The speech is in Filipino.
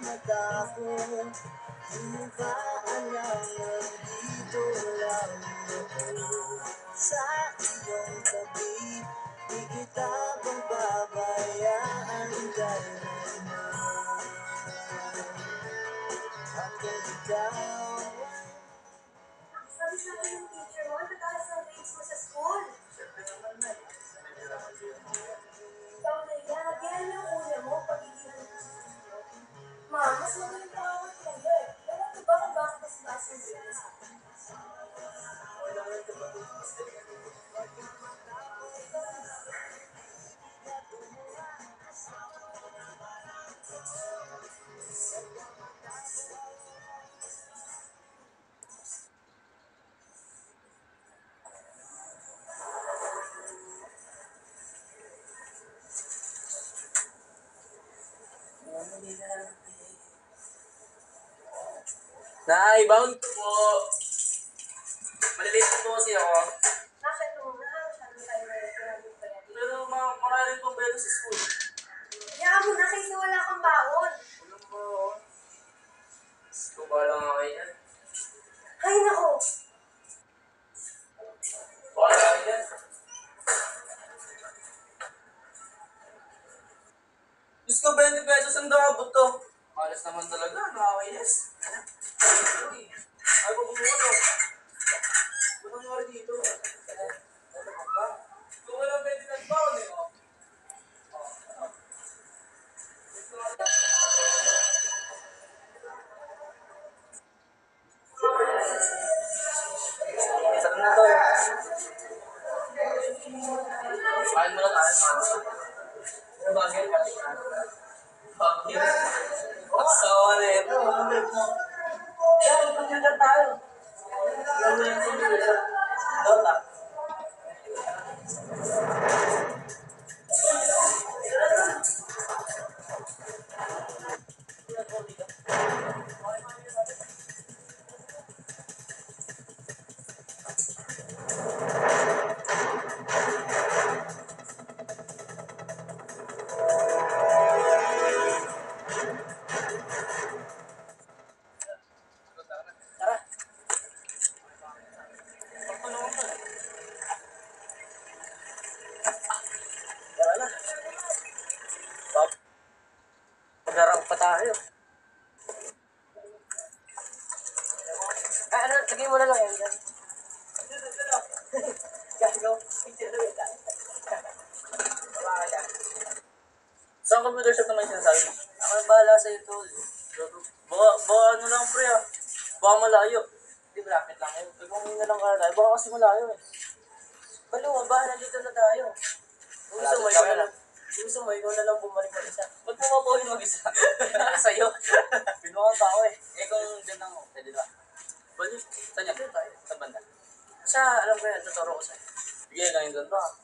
mata ko. Hindi ba alam nandito lang ako sa iyong tabi? Di kita pababayaan kailanman. Ako ikaw. Sabi sa akin ng teacher mo, tataas ang grades mo sa school. Ikaw na yan. Yan yung una mo, pagiging. Ma, mas magaling pa ako kuya eh. Ewan ko ba kung bakit mas taas yung grades? Nay, bound po. Malilate po kasi ako. Bakit mo na? Masyado tayo na pinagod pa yan. Pero maraming pong bedo sa school. Hayaan mo na kasi wala kang baon. Alam mo, kubala nga kayo yan. Ay, nako. Kubala kayo yan. Diyos ko, 20 pesos ang daabot to. Malas naman talaga, nakakainis. Ay, pagbubuha to. Ano nangyari dito? Ano ba? Kung walang 20 pesos baon eh, oh. Saan na to? Kain mo na tayo. Ano ba? Ganyan pati ka. Bakit? Sawa na ito. Yan, magpagkita tayo. Gawin yung simula. Dota. Tara. Pagtulungan ko. Tara na. Pagdarang pa tayo. Ano, lagay mo na lang yan dyan. Gago. Wala ka dyan. Saan computer shop naman yung sinasabi mo? Ako na bahala sa'yo, tol. Baka ano lang, pre, ah. Baka malayo. Hindi, bracket lang yun. Pag-uwi na lang ka tayo. Baka kasi malayo, eh. Baluwa ba? Nandito na tayo. Kung gusto mo, ikaw na lang. Kung gusto mo, ikaw na lang bumalik mag-isa. Ba't mo mabuhin mag-isa? Sa'yo. Pinuha pa ako, eh. Eh, kung dyan lang ako, pwede ba? Pwede. Saan yan? Saan tayo? Saan banda? Sa, alam ko yan, tuturo ko sa'yo. Sige, ganyan doon to, ah.